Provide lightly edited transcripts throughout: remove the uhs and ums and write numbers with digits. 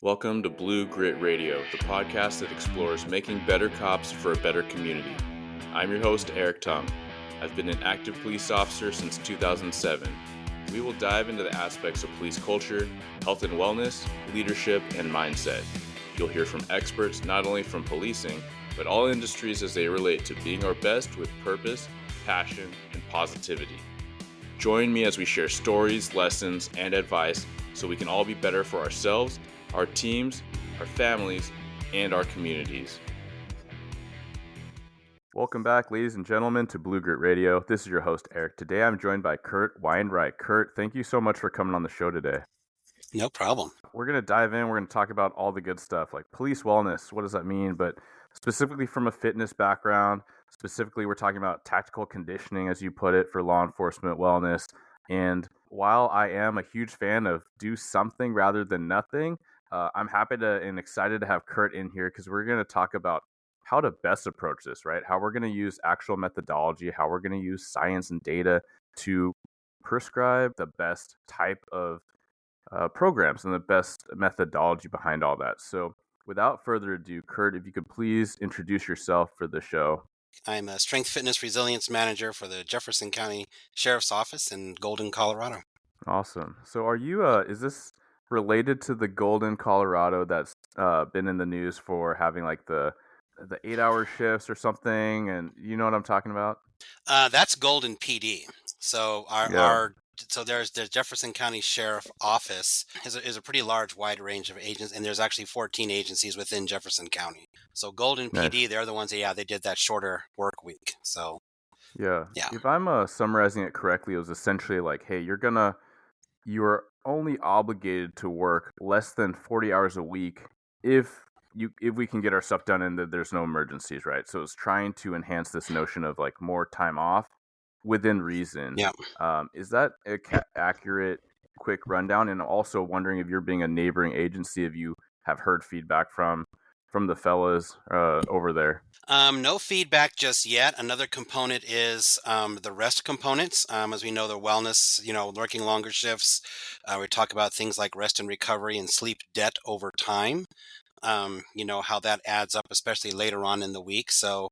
Welcome to Blue Grit Radio, the podcast that explores making better cops for a better community. I'm your host, Eric Tung. I've been an active police officer since 2007. We will dive into the aspects of police culture, health and wellness, leadership, and mindset. You'll hear from experts not only from policing, but all industries as they relate to being our best with purpose, passion, and positivity. Join me as we share stories, lessons, and advice so we can all be better for ourselves, our teams, our families, and our communities. Welcome back, ladies and gentlemen, to Blue Grit Radio. This is your host, Eric. Today I'm joined by Kurt Weinreich. Kurt, thank you so much for coming on the show today. No problem. We're going to dive in. We're going to talk about all the good stuff, like police wellness. What does that mean? But specifically from a fitness background, specifically we're talking about tactical conditioning, as you put it, for law enforcement wellness. And while I am a huge fan of do something rather than nothing, I'm happy to and excited to have Kurt in here because we're going to talk about how to best approach this, right? How we're going to use actual methodology, how we're going to use science and data to prescribe the best type of programs and the best methodology behind all that. So without further ado, Kurt, if you could please introduce yourself for the show. I'm a Strength Fitness Resilience Manager for the Jefferson County Sheriff's Office in Golden, Colorado. Awesome. So are you, is this related to the Golden, Colorado that's been in the news for having like the 8-hour shifts or something? And you know what I'm talking about? That's Golden PD. So there's the Jefferson County Sheriff Office is a pretty large, wide range of agents, and there's actually 14 agencies within Jefferson County. So Golden PD, they're the ones that they did that shorter work week. So yeah. If I'm summarizing it correctly, it was essentially like, hey, you are only obligated to work less than 40 hours a week if we can get our stuff done and that there's no emergencies, right? So it's trying to enhance this notion of like more time off within reason. Yeah. Is that a accurate, quick rundown? And also wondering if you're being a neighboring agency, if you have heard feedback from the fellas over there. No feedback just yet. Another component is the rest components. As we know, the wellness, working longer shifts. We talk about things like rest and recovery and sleep debt over time. How that adds up, especially later on in the week. So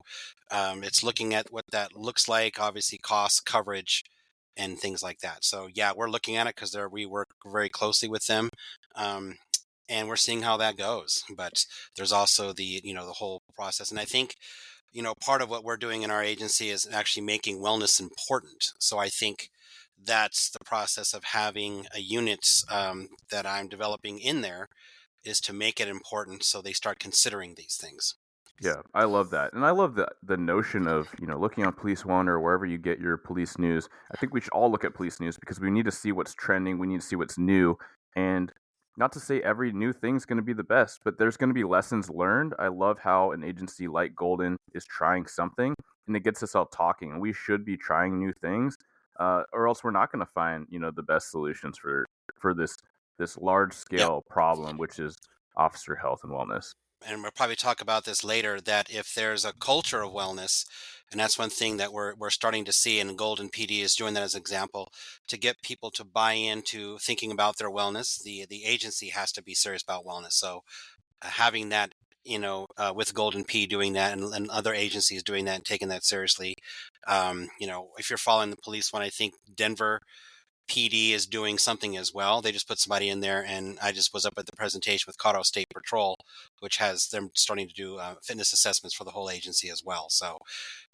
it's looking at what that looks like, obviously cost, coverage, and things like that. So yeah, we're looking at it because we work very closely with them. And we're seeing how that goes. But there's also the whole process. And I think, part of what we're doing in our agency is actually making wellness important. So I think that's the process of having a unit that I'm developing in there is to make it important so they start considering these things. Yeah, I love that. And I love the notion of, looking on Police One or wherever you get your police news. I think we should all look at police news because we need to see what's trending. We need to see what's new. And not to say every new thing's going to be the best, but there's going to be lessons learned. I love how an agency like Golden is trying something and it gets us all talking. And we should be trying new things or else we're not going to find, the best solutions for this large scale problem, which is officer health and wellness. And we'll probably talk about this later, that if there's a culture of wellness, and that's one thing that we're starting to see, and Golden PD is doing that as an example, to get people to buy into thinking about their wellness, the agency has to be serious about wellness. So having that, with Golden P doing that and other agencies doing that and taking that seriously, if you're following the police one, I think Denver PD is doing something as well. They just put somebody in there, and I just was up at the presentation with Colorado State Patrol, which has them starting to do fitness assessments for the whole agency as well. So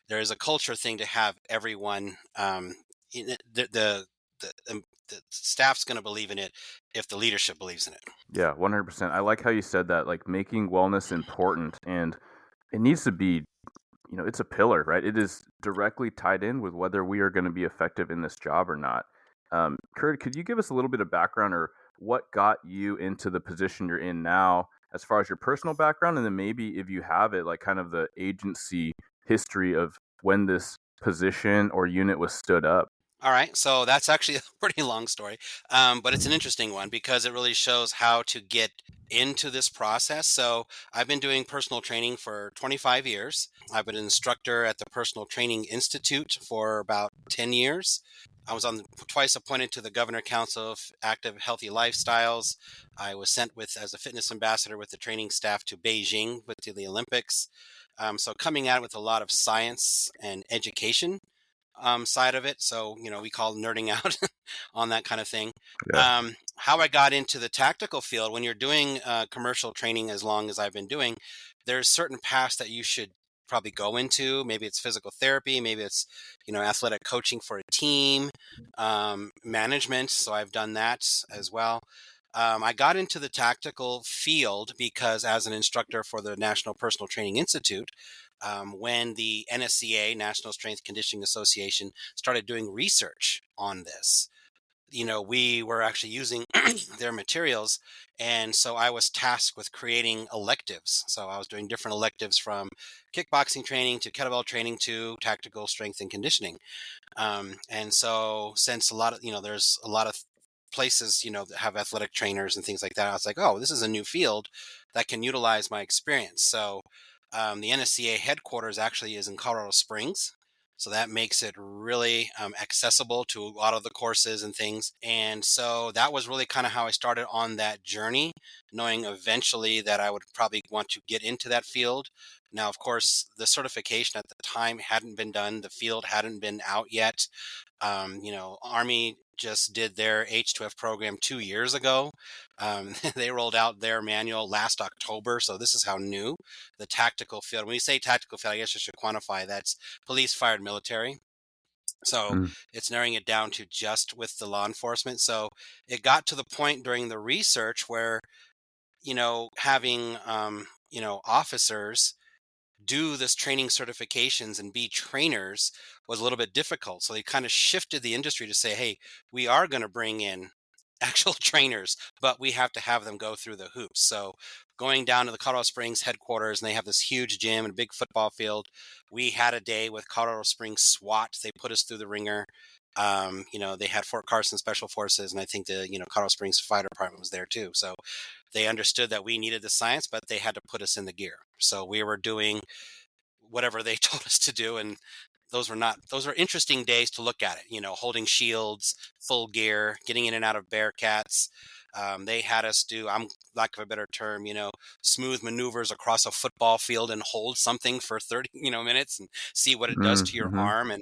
there is a culture thing to have everyone. The staff's going to believe in it if the leadership believes in it. Yeah, 100%. I like how you said that, like making wellness important, and it needs to be, it's a pillar, right? It is directly tied in with whether we are going to be effective in this job or not. Kurt, could you give us a little bit of background or what got you into the position you're in now as far as your personal background? And then maybe if you have it, like kind of the agency history of when this position or unit was stood up. All right. So that's actually a pretty long story, but it's an interesting one because it really shows how to get into this process. So I've been doing personal training for 25 years. I've been an instructor at the Personal Training Institute for about 10 years. I was twice appointed to the Governor Council of Active Healthy Lifestyles. I was sent as a fitness ambassador with the training staff to Beijing to the Olympics. So coming at it with a lot of science and education side of it. So, we call nerding out on that kind of thing. Yeah. How I got into the tactical field, when you're doing commercial training, as long as I've been doing, there's certain paths that you should probably go into. Maybe it's physical therapy, maybe it's, athletic coaching for a team, management. So I've done that as well. I got into the tactical field because as an instructor for the National Personal Training Institute, when the NSCA, National Strength Conditioning Association, started doing research on this, we were actually using their materials. And so I was tasked with creating electives. So I was doing different electives from kickboxing training to kettlebell training to tactical strength and conditioning. And so since there's a lot of places, that have athletic trainers and things like that, I was like, oh, this is a new field that can utilize my experience. So the NSCA headquarters actually is in Colorado Springs. So that makes it really accessible to a lot of the courses and things. And so that was really kind of how I started on that journey, knowing eventually that I would probably want to get into that field. Now, of course, the certification at the time hadn't been done. The field hadn't been out yet. Army just did their H2F program 2 years ago. They rolled out their manual last October. So this is how new the tactical field. When we say tactical field, I guess I should quantify that's police, fire, and military. So Mm. it's narrowing it down to just with the law enforcement. So it got to the point during the research where, having, officers do this training certifications and be trainers was a little bit difficult. So they kind of shifted the industry to say, hey, we are going to bring in actual trainers, but we have to have them go through the hoops. So going down to the Colorado Springs headquarters, and they have this huge gym and a big football field. We had a day with Colorado Springs SWAT. They put us through the ringer. They had Fort Carson Special Forces, and I think the, Colorado Springs Fire Department was there too. So they understood that we needed the science, but they had to put us in the gear. So we were doing whatever they told us to do. And those were interesting days to look at it, holding shields, full gear, getting in and out of Bearcats. They had us do, I'm lack of a better term, smooth maneuvers across a football field and hold something for 30, minutes and see what it does to your Mm-hmm. arm.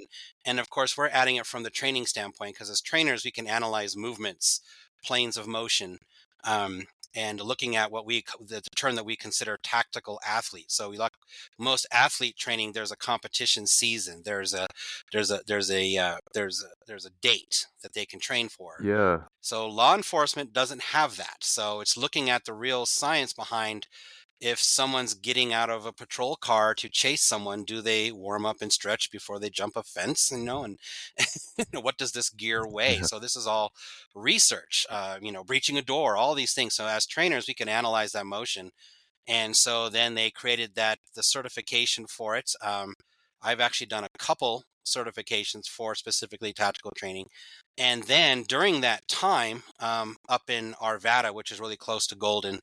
And of course, we're adding it from the training standpoint, because as trainers, we can analyze movements, planes of motion, um, and looking at the term that we consider tactical athlete. So most athlete training, there's a competition season. There's a date that they can train for. Yeah. So law enforcement doesn't have that. So it's looking at the real science behind, if someone's getting out of a patrol car to chase someone, do they warm up and stretch before they jump a fence? And what does this gear weigh? So this is all research, breaching a door, all these things. So as trainers, we can analyze that motion. And so then they created the certification for it. I've actually done a couple certifications for specifically tactical training. And then during that time, up in Arvada, which is really close to Golden,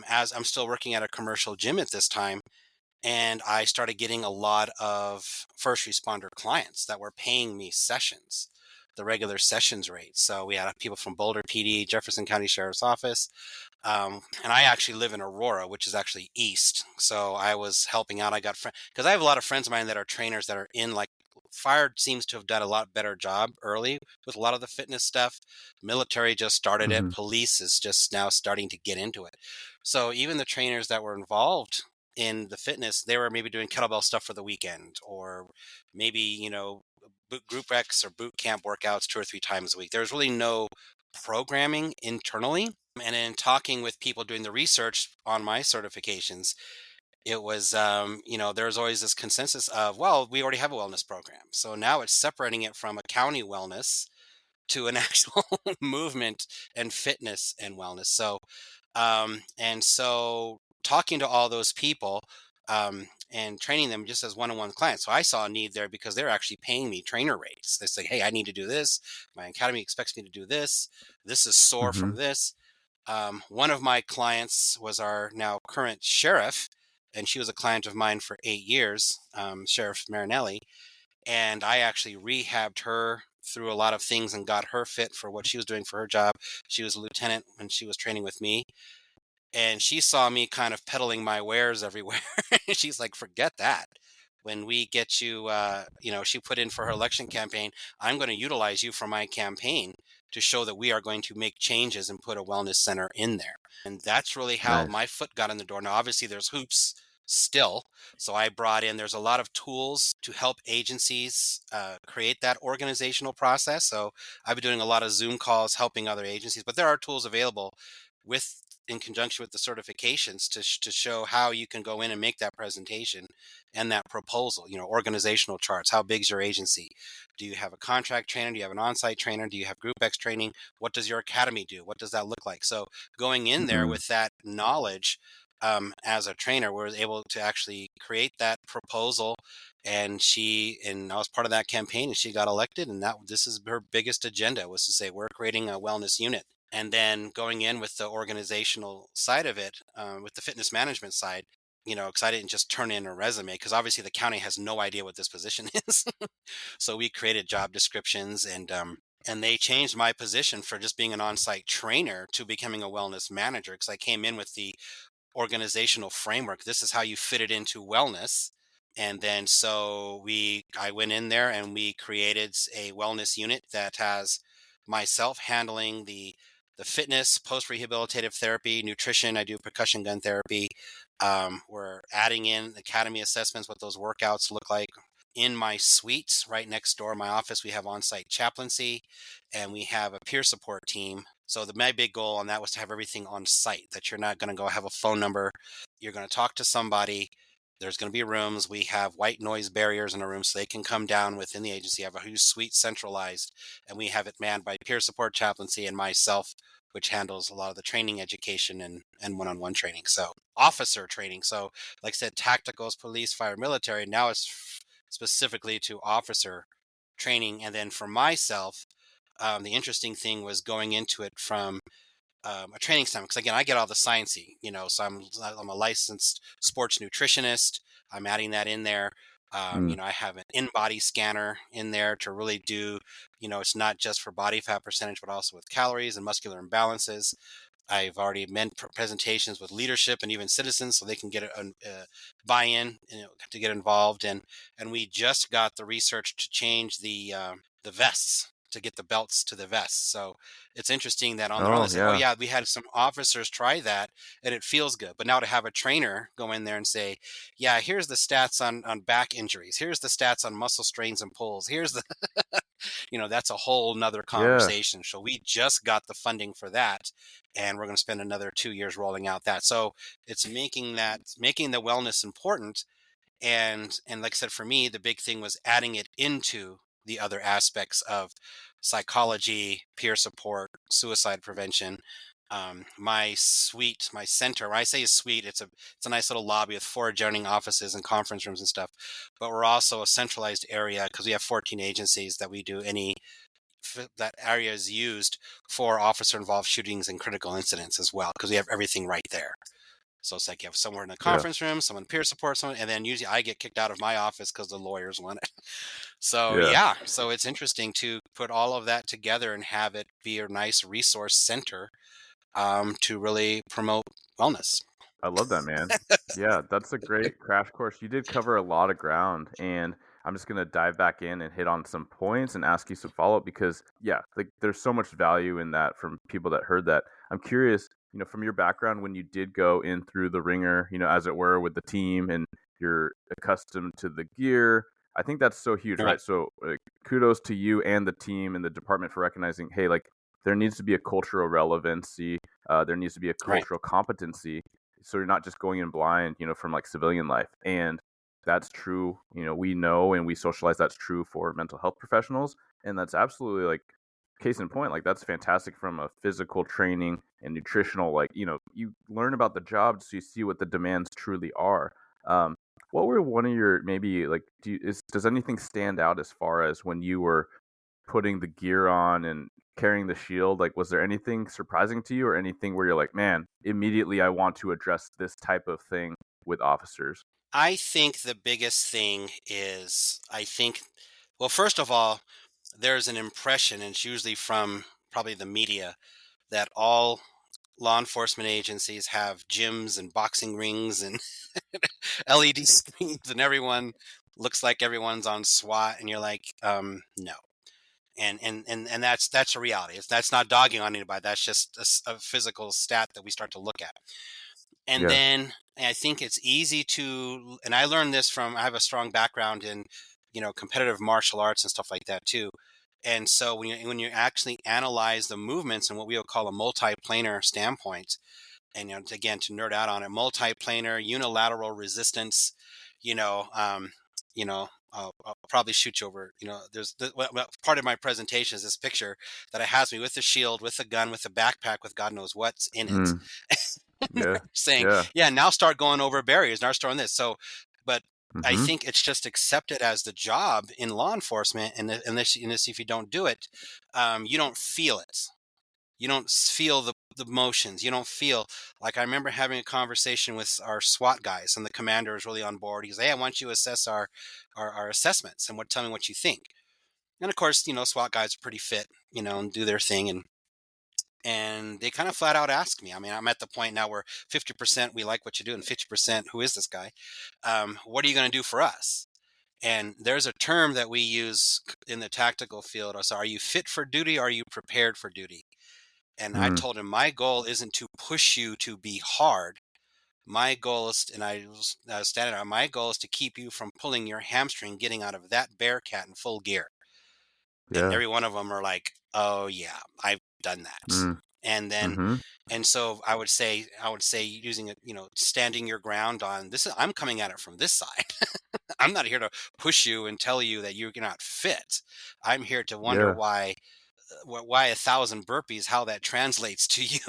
as I'm still working at a commercial gym at this time, and I started getting a lot of first responder clients that were paying me sessions, the regular sessions rate. So we had people from Boulder PD, Jefferson County Sheriff's Office, and I actually live in Aurora, which is actually east. So I was helping out. I got friends, because I have a lot of friends of mine that are trainers that are in, like, fire seems to have done a lot better job early with a lot of the fitness stuff. Military just started it. Mm-hmm. Police is just now starting to get into it. So even the trainers that were involved in the fitness, they were maybe doing kettlebell stuff for the weekend, or maybe, group X or boot camp workouts 2 or 3 times a week. There's really no programming internally. And in talking with people doing the research on my certifications, it was, there's always this consensus of, well, we already have a wellness program. So now it's separating it from a county wellness to an actual movement and fitness and wellness. So talking to all those people, and training them just as one-on-one clients. So I saw a need there because they're actually paying me trainer rates. They say, hey, I need to do this. My academy expects me to do this. This is sore Mm-hmm. from this. One of my clients was our now current sheriff, and she was a client of mine for 8 years, Sheriff Marinelli. and I actually rehabbed her through a lot of things and got her fit for what she was doing for her job. She was a lieutenant when she was training with me, and she saw me kind of peddling my wares everywhere. She's like, forget that. When we get you, she put in for her election campaign, I'm going to utilize you for my campaign to show that we are going to make changes and put a wellness center in there. And that's really how Nice. my foot got in the door. Now, obviously, there's hoops still. So I brought in, there's a lot of tools to help agencies create that organizational process. So I've been doing a lot of Zoom calls helping other agencies, but there are tools available with in conjunction with the certifications to show how you can go in and make that presentation and that proposal, organizational charts. How big's your agency? Do you have a contract trainer? Do you have an on-site trainer? Do you have group X training? What does your academy do? What does that look like? So going in there Mm-hmm. with that knowledge, as a trainer, we're able to actually create that proposal. And I was part of that campaign, and she got elected. And this is her biggest agenda, was to say, we're creating a wellness unit. And then going in with the organizational side of it, with the fitness management side, because I didn't just turn in a resume, because obviously the county has no idea what this position is. So we created job descriptions, and they changed my position for just being an on-site trainer to becoming a wellness manager, because I came in with the organizational framework. This is how you fit it into wellness. And then I went in there and we created a wellness unit that has myself handling the fitness, post-rehabilitative therapy, nutrition. I do percussion gun therapy. We're adding in academy assessments, what those workouts look like. In my suite right next door, my office, we have on-site chaplaincy, and we have a peer support team. So my big goal on that was to have everything on site, that you're not going to go have a phone number. You're going to talk to somebody. There's going to be rooms. We have white noise barriers in a room so they can come down within the agency. I have a huge suite centralized, and we have it manned by peer support chaplaincy and myself, which handles a lot of the training, education, and one-on-one training. So officer training. So like I said, tacticals, police, fire, military. Now it's specifically to officer training. And then for myself, the interesting thing was going into it from a training standpoint, because again, I get all the sciencey, so I'm a licensed sports nutritionist. I'm adding that in there. Mm. I have an in-body scanner in there to really do, it's not just for body fat percentage, but also with calories and muscular imbalances. I've already meant presentations with leadership and even citizens, so they can get a buy-in, to get involved. And we just got the research to change the vests, to get the belts to the vests. So it's interesting that on their own they Oh say, "Oh yeah. yeah, we had some officers try that, and it feels good." But now to have a trainer go in there and say, "Yeah, here's the stats on back injuries. Here's the stats on muscle strains and pulls. Here's the," that's a whole nother Yeah. conversation. So we just got the funding for that, and we're going to spend another 2 years rolling out that. So it's making the wellness important. And like I said, for me, the big thing was adding it into the other aspects of psychology, peer support, suicide prevention. My center, when I say a suite, it's a nice little lobby with 4 adjoining offices and conference rooms and stuff. But we're also a centralized area, because we have 14 agencies that we do that area is used for officer involved shootings and critical incidents as well, because we have everything right there. So it's like you have somewhere in the Yeah. conference room, someone peer support, someone, and then usually I get kicked out of my office because the lawyers want it. So Yeah. yeah, so it's interesting to put all of that together and have it be a nice resource center, to really promote wellness. I love that, man. Yeah, that's a great crash course. You did cover a lot of ground, and I'm just gonna dive back in and hit on some points and ask you some follow-up because, yeah, like there's so much value in that from people that heard that. I'm curious, from your background when you did go in through the ringer, as it were, with the team, and you're accustomed to the gear. I think that's so huge, Right, right? So, kudos to you and the team and the department for recognizing, hey, like there needs to be a cultural relevancy, there needs to be a right. cultural competency so you're not just going in blind, from like civilian life. And that's true. We know and we socialize that's true for mental health professionals. And that's absolutely like case in point. Like that's fantastic from a physical training and nutritional, like, you learn about the job so you see what the demands truly are. Um, what were one of your maybe like does anything stand out as far as when you were putting the gear on and carrying the shield, like was there anything surprising to you or anything where you're like, man, immediately I want to address this type of thing with officers? I think the biggest thing is, I think Well, first of all, there's an impression, and it's usually from probably the media, that all law enforcement agencies have gyms and boxing rings and LED screens, and everyone looks like everyone's on SWAT, and you're like, no. And that's a reality. That's not dogging on anybody. That's just a physical stat that we start to look at. And Yeah. then I think it's easy to, and I learned this from, I have a strong background in, competitive martial arts and stuff like that too. And so when you actually analyze the movements and what we would call a multiplanar standpoint, and again, to nerd out on it, multiplanar unilateral resistance, you know, um, I'll probably shoot you over. There's part of my presentation is this picture that it has me with the shield, with the gun, with the backpack, with God knows what's in it. Mm. Yeah. Saying, Yeah. yeah, now start going over barriers, now start on this. So, but I Mm-hmm. think it's just accepted as the job in law enforcement, and this, if you don't do it, you don't feel it. You don't feel the motions. You don't feel like, I remember having a conversation with our SWAT guys, and the commander was really on board. He's, hey, I want you to assess our assessments and tell me what you think. And of course, SWAT guys are pretty fit, and do their thing, and they kind of flat out ask me. I mean, I'm at the point now where 50% we like what you do, and 50% who is this guy? What are you going to do for us? And there's a term that we use in the tactical field. So, are you fit for duty? Or are you prepared for duty? And I Mm. told him, my goal isn't to push you to be hard. My goal is, and I was standing on, my goal is to keep you from pulling your hamstring, getting out of that bear cat in full gear. And Yeah. every one of them are like, oh yeah, I've done that. Mm. And then, Mm-hmm. and so I would say using it, standing your ground on this. I'm coming at it from this side. I'm not here to push you and tell you that you're not fit. I'm here to wonder Yeah. why 1,000 burpees, how that translates to you.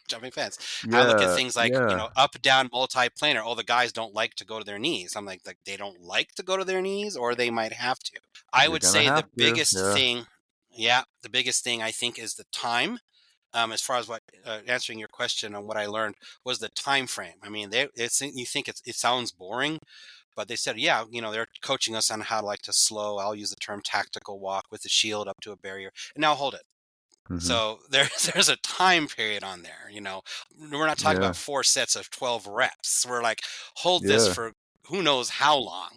Jumping fence. I look at Yeah. things like, Yeah. up, down, multiplanar. Oh, the guys don't like to go to their knees. I'm like they don't like to go to their knees, or they might have to. I You're would gonna say have the to. biggest Yeah. thing, yeah, the biggest thing I think is the time. As far as what answering your question on what I learned was the time frame. I mean, you think it sounds boring, but they said, yeah, they're coaching us on how to, like, to slow. I'll use the term tactical walk with the shield up to a barrier. And now hold it. Mm-hmm. So there's a time period on there. We're not talking Yeah. about 4 sets of 12 reps. We're like, hold this Yeah. for who knows how long.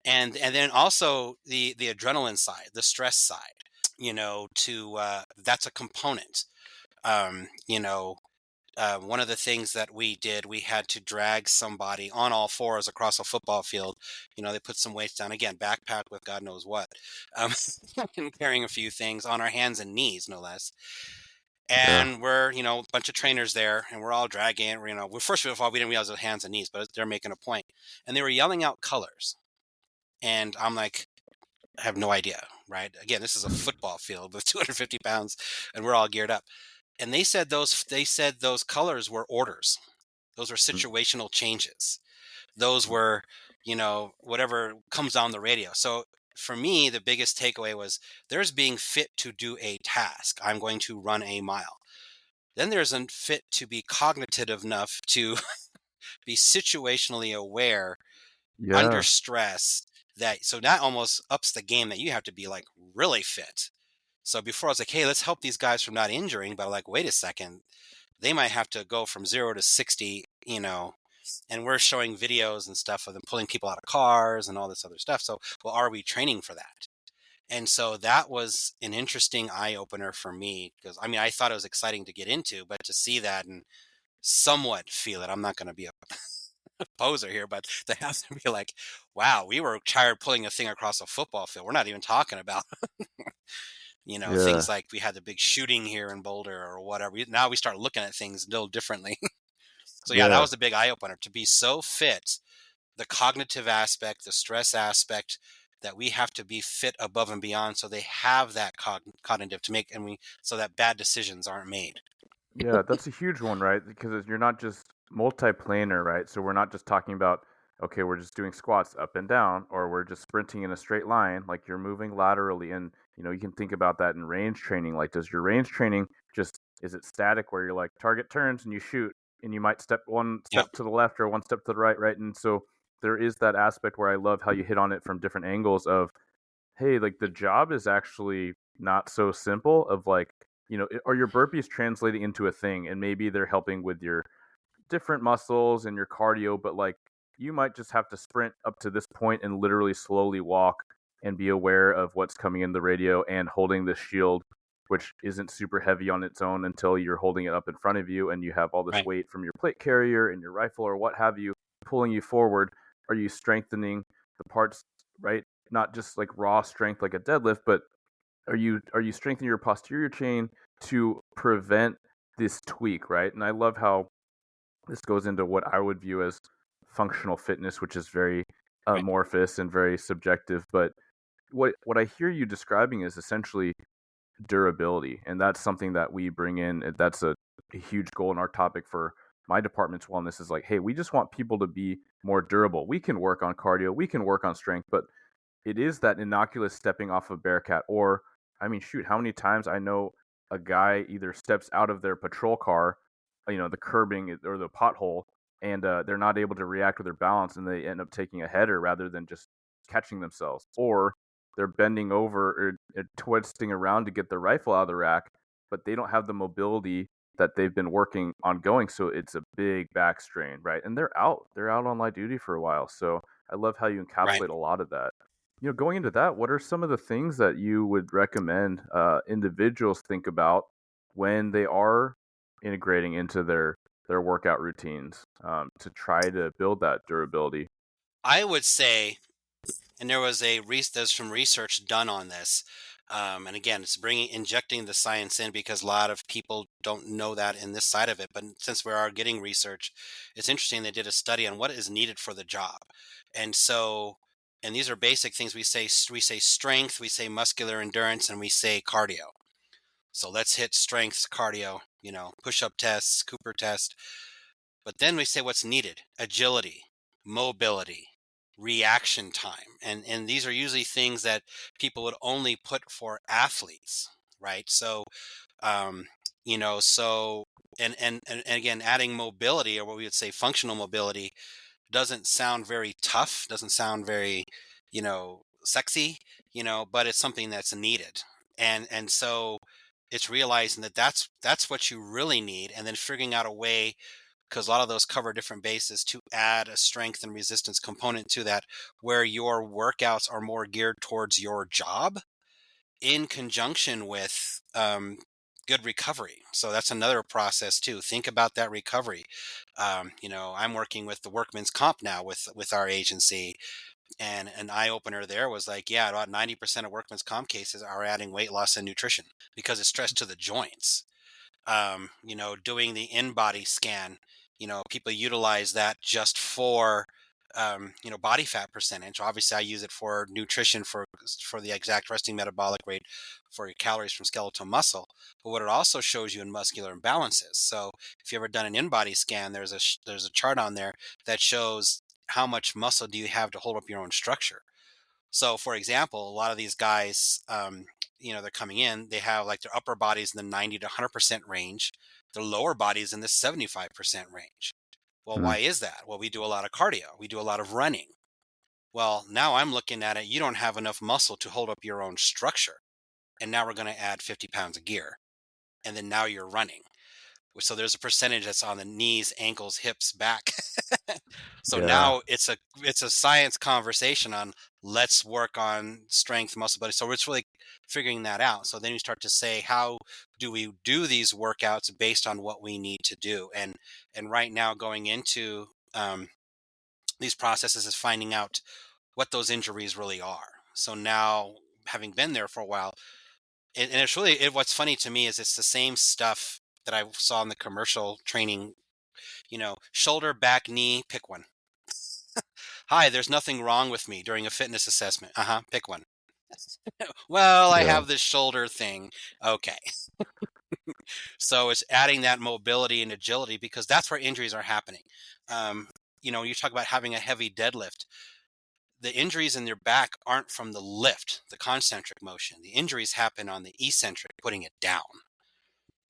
And then also the adrenaline side, the stress side. To That's a component. Um, you know, One of the things that we did, we had to drag somebody on all fours across a football field. They put some weights down, again, backpack with God knows what, um, and carrying a few things on our hands and knees, no less. Yeah. And we're, a bunch of trainers there, and we're all dragging. First of all, we didn't realize it was hands and knees, but they're making a point, and they were yelling out colors, and I'm like, I have no idea, right? Again, this is a football field with 250 pounds, and we're all geared up. And they said those colors were orders. Those were Mm. situational changes. Those were, whatever comes on the radio. So for me, the biggest takeaway was, there's being fit to do a task. I'm going to run a mile. Then there's fit to be cognitive enough to be situationally aware under Yeah. stress. So that almost ups the game, that you have to be like really fit. So before I was like, hey, let's help these guys from not injuring, but I'm like, wait a second, they might have to go from 0 to 60, and we're showing videos and stuff of them pulling people out of cars and all this other stuff. So, well, are we training for that? And so that was an interesting eye opener for me, because I mean, I thought it was exciting to get into, but to see that and somewhat feel it, I'm not going to be a poser here, but to have to be like, wow, we were tired pulling a thing across a football field. We're not even talking about, things Yeah. like we had the big shooting here in Boulder or whatever. Now we start looking at things a little differently. So yeah, that Yeah. was a big eye opener, to be so fit, the cognitive aspect, the stress aspect, that we have to be fit above and beyond, so they have that cognitive to make, so that bad decisions aren't made. Yeah, that's a huge one, right? Because you're not just multiplanar, right? So we're not just talking about, okay, we're just doing squats up and down, or we're just sprinting in a straight line. Like, you're moving laterally, and you can think about that in range training. Like, does your range training just, is it static where you're like, target turns and you shoot, and you might step one Yep. step to the left or one step to the right, right? And so there is that aspect where I love how you hit on it from different angles of, hey, like the job is actually not so simple of like, are your burpees translating into a thing and maybe they're helping with your different muscles and your cardio, but like you might just have to sprint up to this point and literally slowly walk and be aware of what's coming in the radio and holding this shield, which isn't super heavy on its own until you're holding it up in front of you and you have all this Right. weight from your plate carrier and your rifle or what have you pulling you forward. Are you strengthening the parts, right? Not just like raw strength like a deadlift, but are you strengthening your posterior chain to prevent this tweak, right? And I love how this goes into what I would view as functional fitness, which is very Right. amorphous and very subjective. But what I hear you describing is essentially durability, and that's something that we bring in. That's a huge goal in our topic for my department's wellness. Is like, hey, we just want people to be more durable. We can work on cardio, we can work on strength, but it is that innocuous stepping off of Bearcat. Or, I mean, shoot, how many times I know a guy either steps out of their patrol car, the curbing or the pothole, and they're not able to react with their balance, and they end up taking a header rather than just catching themselves. Or they're bending over or twisting around to get the rifle out of the rack, but they don't have the mobility that they've been working on going. So it's a big back strain, right? And they're out on light duty for a while. So I love how you Right. encapsulate a lot of that. Going into that, what are some of the things that you would recommend individuals think about when they are integrating into their workout routines to try to build that durability? I would say, and there's some research done on this, and again, it's injecting the science in because a lot of people don't know that in this side of it. But since we are getting research, it's interesting. They did a study on what is needed for the job, and so, and these are basic things. We say strength, we say muscular endurance, and we say cardio. So let's hit strength, cardio, push-up tests, Cooper test. But then we say what's needed: agility, mobility, reaction time. And these are usually things that people would only put for athletes, right? So um, so and again, adding mobility, or what we would say functional mobility, doesn't sound very tough, doesn't sound very, sexy, but it's something that's needed. And so it's realizing that that's what you really need, and then figuring out a way, because a lot of those cover different bases, to add a strength and resistance component to that, where your workouts are more geared towards your job in conjunction with good recovery. So that's another process too. Think about that recovery. I'm working with the workman's comp now with our agency, and an eye opener there was like, yeah, about 90% of workman's comp cases are adding weight loss and nutrition because it's stress to the joints. Doing the in-body scan, people utilize that just for, body fat percentage. Obviously, I use it for nutrition for the exact resting metabolic rate for your calories from skeletal muscle. But what it also shows you in muscular imbalances. So if you ever done an in-body scan, there's a chart on there that shows how much muscle do you have to hold up your own structure. So, for example, a lot of these guys, they're coming in, they have like their upper bodies in the 90 to 100% range, their lower bodies in the 75% range. Well, Mm, why is that? Well, we do a lot of cardio, we do a lot of running. Well, now I'm looking at it, you don't have enough muscle to hold up your own structure. And now we're going to add 50 pounds of gear. And then now you're running. So there's a percentage that's on the knees, ankles, hips, back. So yeah, now it's a science conversation on, let's work on strength, muscle building. So it's really figuring that out. So then you start to say, how do we do these workouts based on what we need to do? And right now, going into these processes is finding out what those injuries really are. So now, having been there for a while, and it's really what's funny to me is it's the same stuff that I saw in the commercial training. Shoulder, back, knee, pick one. Hi, there's nothing wrong with me during a fitness assessment. Uh-huh, pick one. Well, I yeah, have this shoulder thing. Okay. So it's adding that mobility and agility because that's where injuries are happening. You talk about having a heavy deadlift. The injuries in your back aren't from the lift, the concentric motion. The injuries happen on the eccentric, putting it down.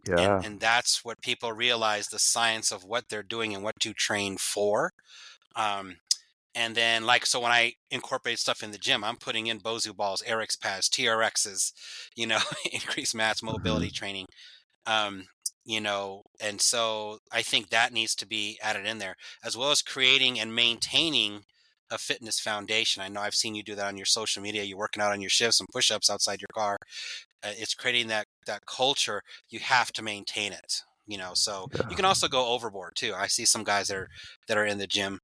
And yeah. and that's what people realize, the science of what they're doing and what to train for. Um, And then, like, so when I incorporate stuff in the gym, I'm putting in Bosu balls, Eric's pads, TRXs, you know, increased mass Mm-hmm. mobility training. Um, and so I think that needs to be added in there, as well as creating and maintaining a fitness foundation. I know I've seen you do that on your social media. You're working out on your shifts and push-ups outside your car. It's creating that culture. You have to maintain it. So you Yeah. can also go overboard too. I see some guys that are in the gym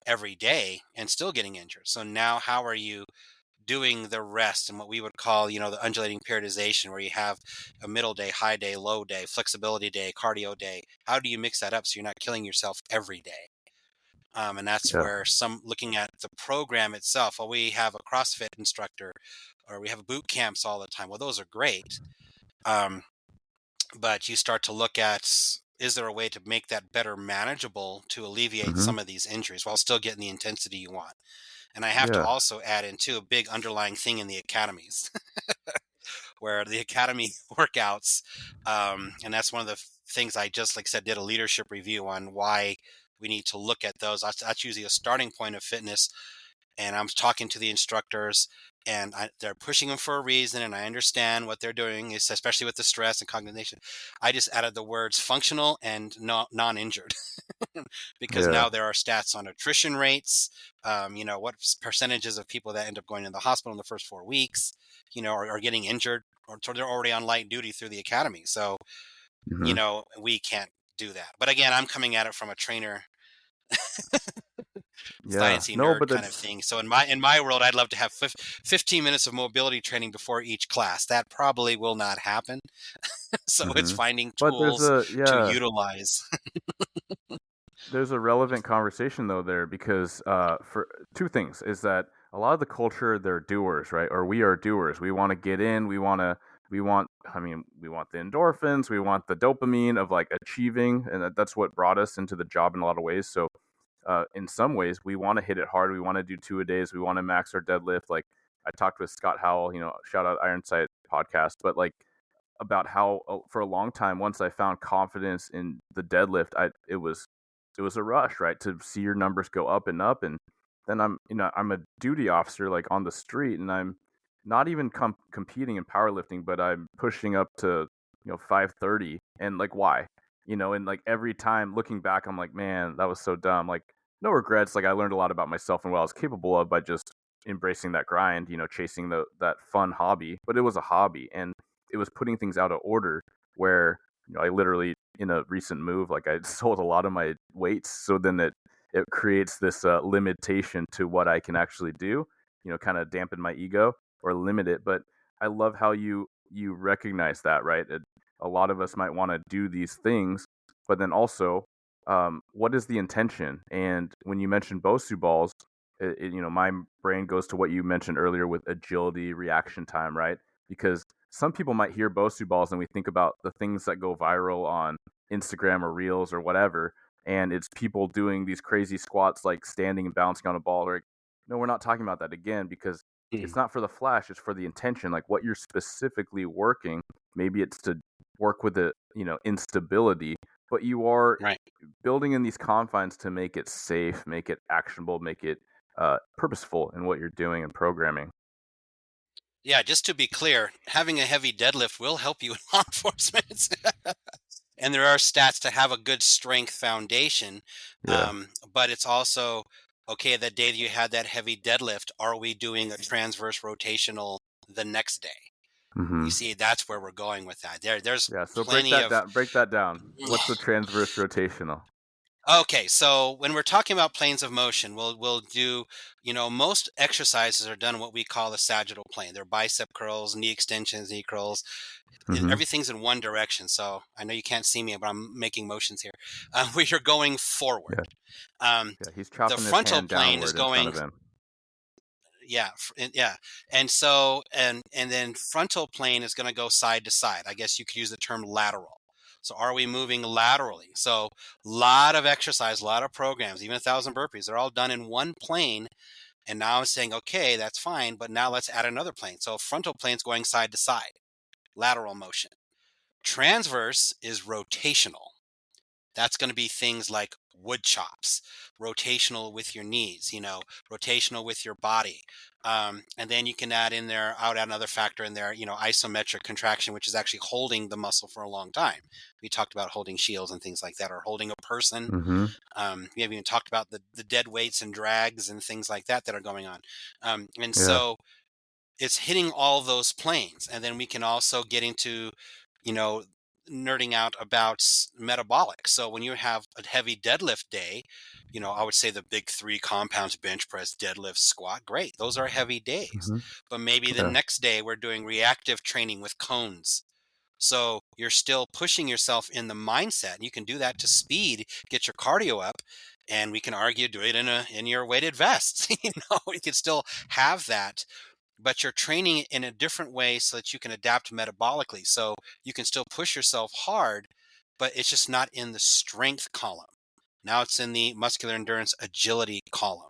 every day and still getting injured. So now, how are you doing the rest and what we would call, the undulating periodization, where you have a middle day, high day, low day, flexibility day, cardio day? How do you mix that up so you're not killing yourself every day? And that's Yeah. where some looking at the program itself. Well, we have a CrossFit instructor, or we have boot camps all the time. Well, those are great. Um, but you start to look at, is there a way to make that better manageable to alleviate Mm-hmm. some of these injuries while still getting the intensity you want? And I have to Yeah. also add in too a big underlying thing in the academies, where the academy workouts, and that's one of the things I just, like I said, did a leadership review on why we need to look at those. That's usually a starting point of fitness, and I'm talking to the instructors, and they're pushing them for a reason, and I understand what they're doing, is especially with the stress and cognition. I just added the words functional and non-injured. Because Yeah. now there are stats on attrition rates, what percentages of people that end up going to the hospital in the first 4 weeks, are getting injured, or they're already on light duty through the academy. So, Mm-hmm. we can't do that. But again, I'm coming at it from a trainer, Yeah. sciencey No, nerd but kind of that's thing. So in my world, I'd love to have 15 minutes of mobility training before each class. That probably will not happen. So it's mm-hmm. finding But tools to yeah, utilize. there's a relevant conversation though there because for two things is that a lot of the culture they're doers, right? Or we are doers. We want to get in. We want. I mean, we want the endorphins. We want the dopamine of like achieving, and that's what brought us into the job in a lot of ways. So in some ways, we want to hit it hard. We want to do 2 a days. We want to max our deadlift. Like I talked with Scott Howell, shout out Ironsight podcast, but like about how for a long time, once I found confidence in the deadlift, it was a rush, right, to see your numbers go up and up, and then I'm a duty officer like on the street, and I'm not even competing in powerlifting, but I'm pushing up to 530, and like why, and like every time looking back, I'm like, man, that was so dumb. Like no regrets. Like I learned a lot about myself and what I was capable of by just embracing that grind, chasing that fun hobby, but it was a hobby, and it was putting things out of order where I literally in a recent move like I sold a lot of my weights, so then it creates this limitation to what I can actually do, kind of dampen my ego or limit it. But I love how you recognize that, right? A lot of us might want to do these things, but then also what is the intention? And when you mention Bosu balls, my brain goes to what you mentioned earlier with agility, reaction time, right? Because some people might hear Bosu balls and we think about the things that go viral on Instagram or Reels or whatever, and it's people doing these crazy squats like standing and bouncing on a ball. Or no, we're not talking about that again because it's not for the flash; it's for the intention, like what you're specifically working. Maybe it's to work with the instability, but you are Right. building in these confines to make it safe, make it actionable, make it purposeful in what you're doing and programming. Yeah, just to be clear, having a heavy deadlift will help you in law enforcement. And there are stats to have a good strength foundation. Yeah. But it's also, okay, the day that you had that heavy deadlift, are we doing a transverse rotational the next day? You Hmm. see, that's where we're going with that. There's Yeah. So break plenty that of. down. Break that down. What's the transverse rotational? Okay, so when we're talking about planes of motion, we'll do, most exercises are done in what we call the sagittal plane. They're bicep curls, knee extensions, knee curls. Hmm. Everything's in one direction. So I know you can't see me, but I'm making motions here. Where you're going forward. Yeah. Um, Yeah. He's the chopping his frontal hand plane is downward in front going, of him. yeah, yeah, and so and then frontal plane is going to go side to side. I guess you could use the term lateral. So are we moving laterally? So a lot of exercise, a lot of programs, even 1,000 burpees, they're all done in one plane. And now I'm saying, okay, that's fine, but now let's add another plane. So frontal plane's going side to side, lateral motion. Transverse is rotational. That's going to be things like wood chops, rotational with your knees, rotational with your body. And then you can add in there, I would add another factor in there, isometric contraction, which is actually holding the muscle for a long time. We talked about holding shields and things like that, or holding a person. Mm-hmm. We haven't even talked about the dead weights and drags and things like that that are going on. And Yeah. so it's hitting all those planes. And then we can also get into, you know, nerding out about metabolic. So when you have a heavy deadlift day, I would say the big three compounds: bench press, deadlift, squat. Great. Those are heavy days. Mm-hmm. But maybe the Yeah. next day we're doing reactive training with cones. So you're still pushing yourself in the mindset. You can do that to speed, get your cardio up, and we can argue do it in your weighted vest. You can still have that, but you're training it in a different way so that you can adapt metabolically. So you can still push yourself hard, but it's just not in the strength column. Now it's in the muscular endurance agility column.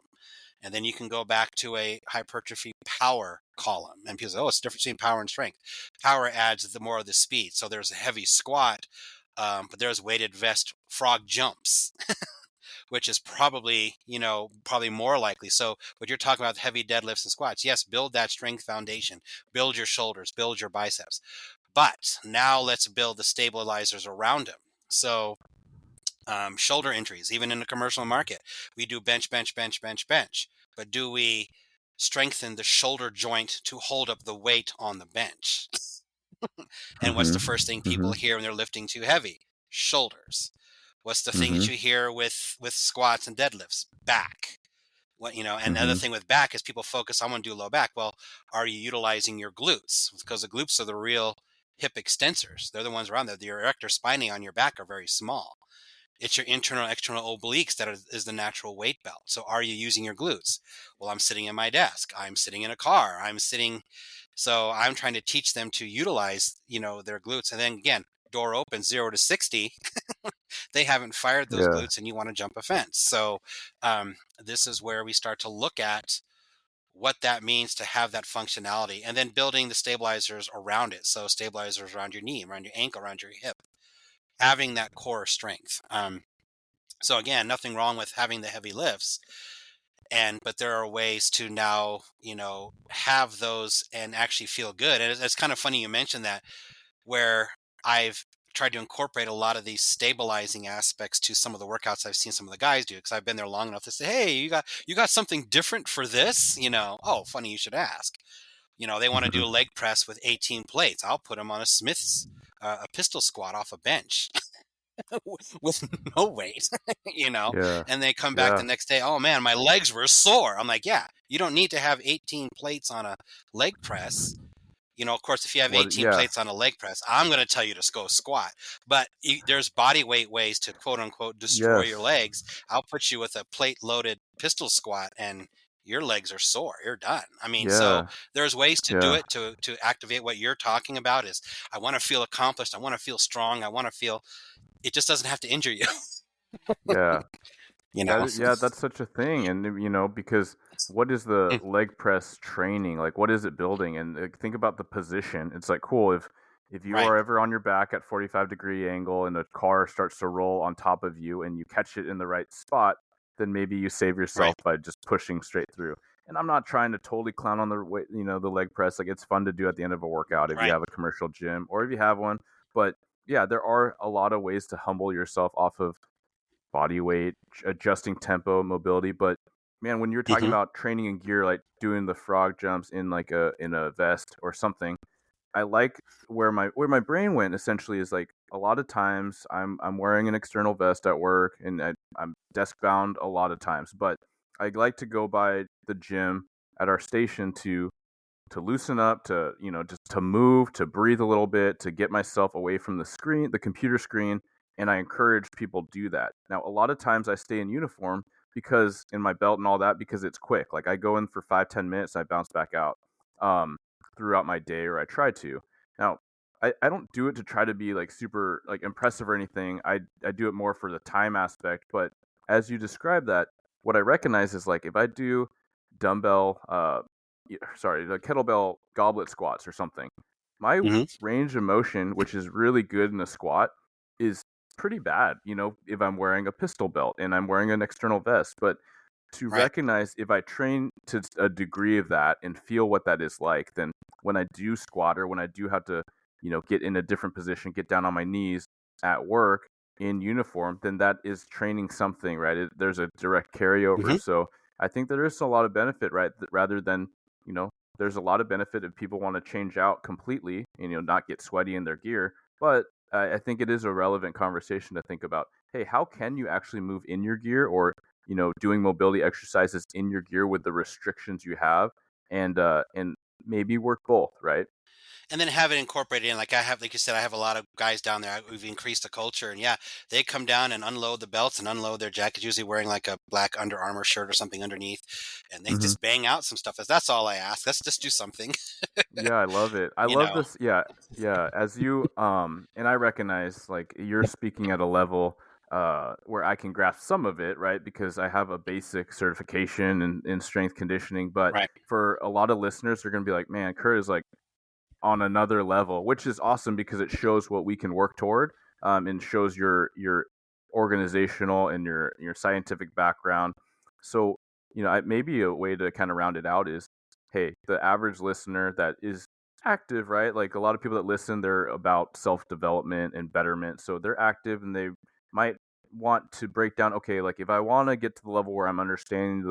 And then you can go back to a hypertrophy power column. And people say, oh, it's the difference between power and strength. Power adds the more of the speed. So there's a heavy squat, but there's weighted vest frog jumps, which is probably more likely. So what you're talking about, heavy deadlifts and squats, yes, build that strength foundation, build your shoulders, build your biceps. But now let's build the stabilizers around them. So shoulder injuries, even in the commercial market, we do bench, bench, bench, bench, bench. But do we strengthen the shoulder joint to hold up the weight on the bench? And what's Mm-hmm. the first thing Mm-hmm. people hear when they're lifting too heavy? Shoulders. What's the thing Mm-hmm. that you hear with squats and deadlifts? Back. And the other Mm-hmm. thing with back is people focus, I want to do low back. Well, are you utilizing your glutes? Because the glutes are the real hip extensors. They're the ones around there. The erector spinae on your back are very small. It's your internal, external obliques that is the natural weight belt. So are you using your glutes? Well, I'm sitting in my desk. I'm sitting in a car. So I'm trying to teach them to utilize, their glutes. And then again, door open 0 to 60, they haven't fired those Yeah. glutes and you want to jump a fence. So this is where we start to look at what that means to have that functionality, and then building the stabilizers around it. So stabilizers around your knee, around your ankle, around your hip, having that core strength. So again, nothing wrong with having the heavy lifts, but there are ways to now, have those and actually feel good. And it's kind of funny you mentioned that, where I've tried to incorporate a lot of these stabilizing aspects to some of the workouts I've seen some of the guys do, because I've been there long enough to say, hey, you got something different for this? Oh, funny you should ask. They want to Mm-hmm. do a leg press with 18 plates. I'll put them on a pistol squat off a bench with no weight, Yeah. and they come back the Yeah. next day, oh man, my legs were sore. I'm like, yeah, you don't need to have 18 plates on a leg press. Of course, if you have What? 18 Yeah. plates on a leg press, I'm going to tell you to go squat. But there's body weight ways to quote unquote destroy your Yes. legs. I'll put you with a plate loaded pistol squat and your legs are sore. You're done. I mean, so Yeah. there's ways to do Yeah. it to activate what you're talking about. Is I want to feel accomplished. I want to feel strong. I want to feel. It just doesn't have to injure you. Yeah. you know. Yeah, that's such a thing, and because what is the leg press training like? What is it building? And think about the position. It's like cool if you Right. are ever on your back at 45-degree angle and a car starts to roll on top of you and you catch it in the right spot, then maybe you save yourself Right. by just pushing straight through. And I'm not trying to totally clown on the weight, the leg press. Like it's fun to do at the end of a workout if you Right. have a commercial gym or if you have one. But yeah, there are a lot of ways to humble yourself off of body weight, adjusting tempo, mobility. But man, when you're talking Hmm. about training in gear, like doing the frog jumps in like a vest or something, I like where my brain went essentially is like a lot of times I'm wearing an external vest at work and I'm desk bound a lot of times, but I like to go by the gym at our station to loosen up, to just to move, to breathe a little bit, to get myself away from the computer screen, and I encourage people do that. Now, a lot of times I stay in uniform because in my belt and all that because it's quick. Like I go in for 5-10 minutes, I bounce back out um, throughout my day, or I try to. Now, I don't do it to try to be like super like impressive or anything. I do it more for the time aspect. But as you describe that, what I recognize is like if I do dumbbell sorry, the kettlebell goblet squats or something. My Hmm. range of motion, which is really good in a squat, is pretty bad, if I'm wearing a pistol belt and I'm wearing an external vest. But to Right. recognize if I train to a degree of that and feel what that is like, then when I do squat or when I do have to, get in a different position, get down on my knees at work in uniform, then that is training something, right? There's a direct carryover. Hmm. So I think there is a lot of benefit, right? Rather than, you know, there's a lot of benefit if people want to change out completely and, not get sweaty in their gear. But I think it is a relevant conversation to think about. Hey, how can you actually move in your gear, or doing mobility exercises in your gear with the restrictions you have, and maybe work both, right? And then have it incorporated in. Like I have, like you said, I have a lot of guys down there. We've increased the culture, and yeah, they come down and unload the belts and unload their jackets, usually wearing like a black Under Armour shirt or something underneath, and they Hmm. just bang out some stuff. That's all I ask. Let's just do something, Yeah, I love it. I you love know. this. Yeah, yeah. As you and I recognize like you're speaking at a level where I can grasp some of it, right? Because I have a basic certification in strength conditioning. But Right. for a lot of listeners, they're gonna be like, "Man, Kurt is like on another level," which is awesome because it shows what we can work toward, and shows your organizational and your scientific background. So, maybe a way to kind of round it out is, hey, the average listener that is active, right? Like a lot of people that listen, they're about self development and betterment, so they're active and they might want to break down. Okay, like if I want to get to the level where I'm understanding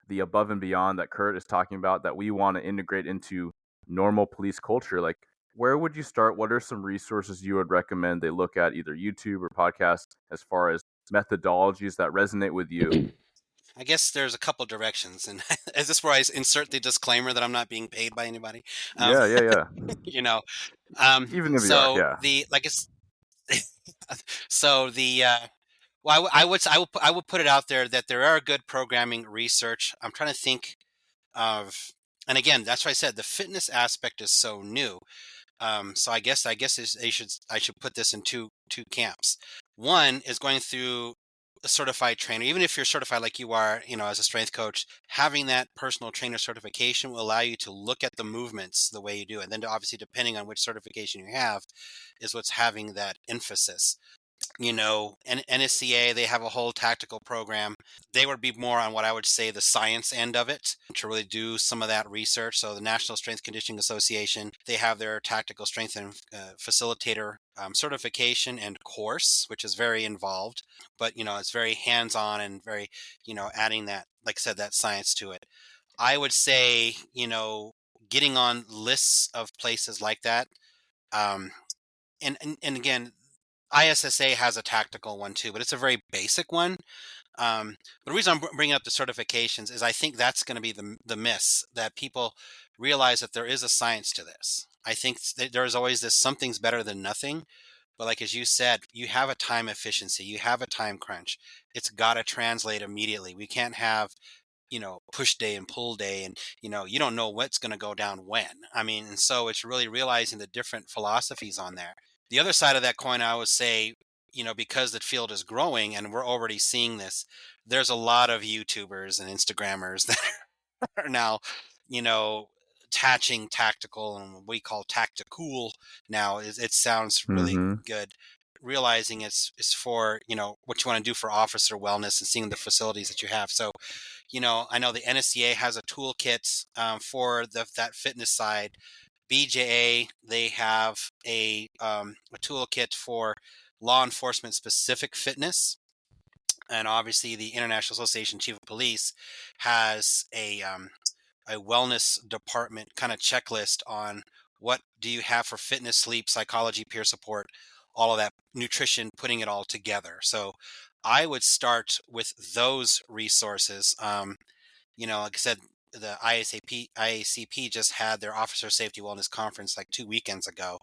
the above and beyond that Kurt is talking about, that we want to integrate into normal police culture, like where would you start? What are some resources you would recommend they look at, either YouTube or podcasts, as far as methodologies that resonate with you? I guess there's a couple directions, and is this where I insert the disclaimer that I'm not being paid by anybody? Um, Yeah, yeah, yeah. you know, Even if you are, so yeah. the like it's so the well, I would put it out there that there are good programming research. I'm trying to think of, and again, that's why I said the fitness aspect is so new. So I should put this in two camps. One is going through a certified trainer. Even if you're certified like you are, as a strength coach, having that personal trainer certification will allow you to look at the movements the way you do. And then obviously, depending on which certification you have, is what's having that emphasis. And NSCA, they have a whole tactical program. They would be more on what I would say the science end of it to really do some of that research. So the National Strength Conditioning Association, they have their tactical strength and facilitator certification and course, which is very involved, but it's very hands-on and very, adding that, like I said, that science to it. I would say, getting on lists of places like that. Um, and again, ISSA has a tactical one too, but it's a very basic one. But the reason I'm bringing up the certifications is I think that's going to be the miss, that people realize that there is a science to this. I think there's always this something's better than nothing. But like as you said, you have a time efficiency, you have a time crunch. It's got to translate immediately. We can't have push day and pull day, and you don't know what's going to go down when. I mean, and so it's really realizing the different philosophies on there. The other side of that coin, I would say, because the field is growing and we're already seeing this, there's a lot of YouTubers and Instagrammers that are now, you know, attaching tactical and what we call tactical now. It sounds really Hmm. good. Realizing it's for, what you want to do for officer wellness and seeing the facilities that you have. So, I know the NSCA has a toolkit for that fitness side. BJA, they have a toolkit for law enforcement specific fitness. And obviously, the International Association Chief of Police has a wellness department kind of checklist on what do you have for fitness, sleep, psychology, peer support, all of that, nutrition, putting it all together. So I would start with those resources. Like I said, the IACP just had their Officer Safety Wellness Conference like 2 weekends ago,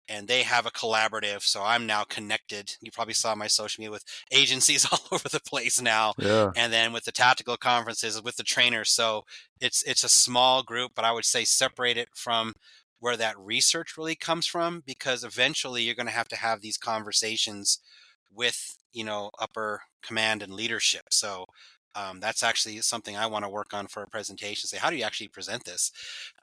and they have a collaborative. So I'm now connected. You probably saw my social media with agencies all over the place now, Yeah. and then with the tactical conferences with the trainers. So it's a small group, but I would say separate it from where that research really comes from, because eventually you're going to have these conversations with upper command and leadership. So that's actually something I want to work on for a presentation. Say, how do you actually present this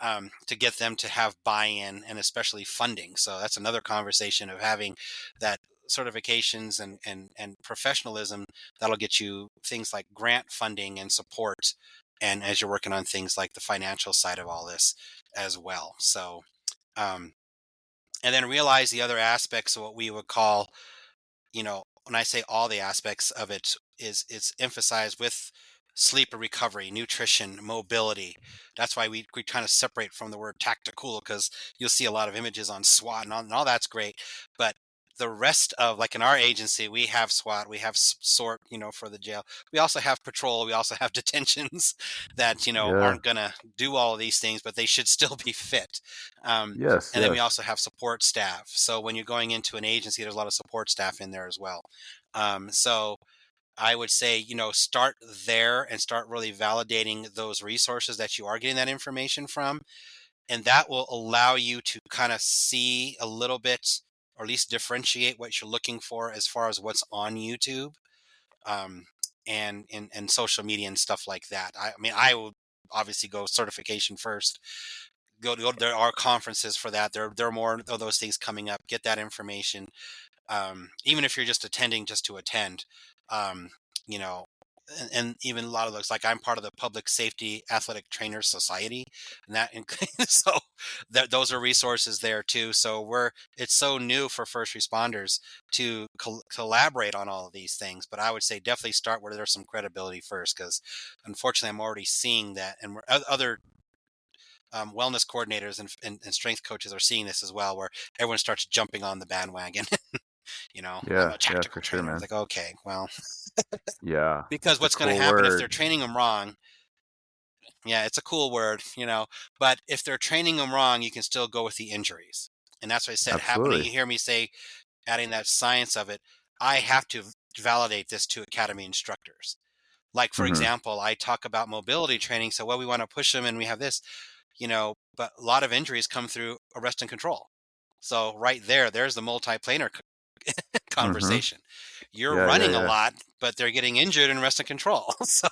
to get them to have buy-in and especially funding? So that's another conversation of having that certifications and professionalism that'll get you things like grant funding and support. And as you're working on things like the financial side of all this as well. So, um, and then realize the other aspects of what we would call, when I say all the aspects of it is it's emphasized with sleep and recovery, nutrition, mobility. That's why we kind of separate from the word tactical, because you'll see a lot of images on SWAT and all that's great. But the rest of, like in our agency, we have SWAT, we have sort, for the jail. We also have patrol, we also have detentions that, Yeah. aren't going to do all of these things, but they should still be fit. Um, Yes. and then we Yes. also have support staff. So when you're going into an agency, there's a lot of support staff in there as well. So I would say, start there and start really validating those resources that you are getting that information from. And that will allow you to kind of see a little bit, or at least differentiate what you're looking for as far as what's on YouTube, um, and social media and stuff like that. I mean, I will obviously go certification first. There are conferences for that. There are more of those things coming up. Get that information, even if you're just attending just to attend, um, you know, and even a lot of those, like I'm part of the Public Safety Athletic Trainers Society, and so those are resources there too. So it's so new for first responders to collaborate on all of these things. But I would say definitely start where there's some credibility first, because unfortunately I'm already seeing that, and other wellness coordinators and strength coaches are seeing this as well, where everyone starts jumping on the bandwagon. I'm Yeah. a Yeah. tactical For sure, trainer. It's man. like, okay, well, Yeah. because It's a what's going to cool happen if they're word. training them wrong? Yeah, it's a cool word, but if they're training them wrong, you can still go with the injuries. And that's what I said. When Absolutely. you hear me say, adding that science of it, I have to validate this to academy instructors. Like, for Hmm. example, I talk about mobility training. So, we want to push them and we have this, but a lot of injuries come through arrest and control. So right there's the multiplanar Hmm. conversation. You're Yeah. Yeah. running a Yeah. lot, but they're getting injured in rest and control. So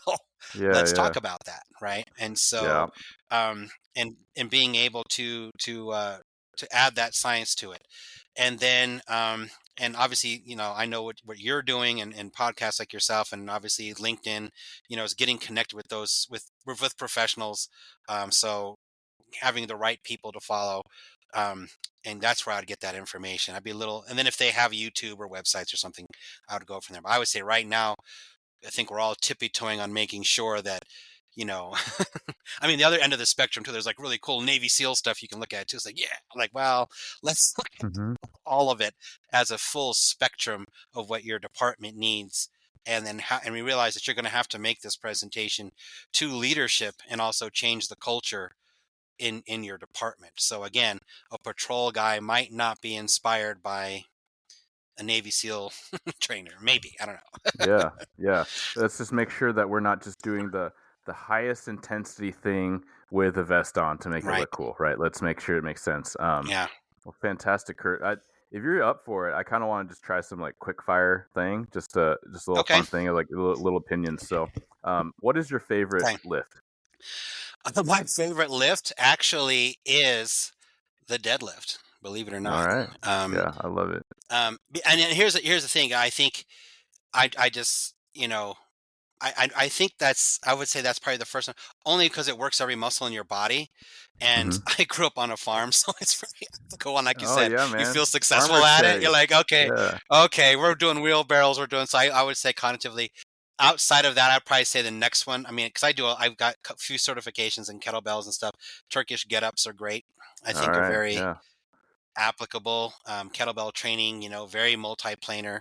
Yeah. let's Yeah. talk about that, right? And Yeah. so, and being able to add that science to it, and then and obviously, I know what you're doing, and podcasts like yourself, and obviously LinkedIn, is getting connected with those with professionals. So having the right people to follow. And that's where I'd get that information. I'd be a little, and then if they have YouTube or websites or something, I would go from there. But I would say right now, I think we're all tippy toeing on making sure that, you know, I mean, the other end of the spectrum too, there's like really cool Navy SEAL stuff you can look at too. It's like, yeah, like, well, let's look at Hmm. all of it as a full spectrum of what your department needs. And then, and we realize that you're going to have to make this presentation to leadership and also change the culture in your department. So again, a patrol guy might not be inspired by a Navy SEAL trainer. Maybe, I don't know. Yeah. Yeah. Let's just make sure that we're not just doing the highest intensity thing with a vest on to make it Right? look cool, right? Let's make sure it makes sense. Yeah. Well, fantastic, Kurt. If you're up for it, I kind of want to just try some like quick fire thing, just a little Okay. fun thing, like little opinions. So, what is your favorite Okay. lift? My favorite lift actually is the deadlift. Believe it or All not. right. Um, Yeah, I love it. and here's the thing. I think I just I think I would say that's probably the first one, only because it works every muscle in your body. And Hmm. I grew up on a farm, so it's really applicable. And like you Oh said, yeah, you man. feel successful Farmer at it. You're Teddy. like, okay, Yeah. okay, we're doing wheelbarrows, we're doing. So I would say cognitively. Outside of that, I'd probably say the next one. I mean, because I've got a few certifications in kettlebells and stuff. Turkish get-ups are great. I All think are right. very Yeah. applicable. Kettlebell training, very multiplanar,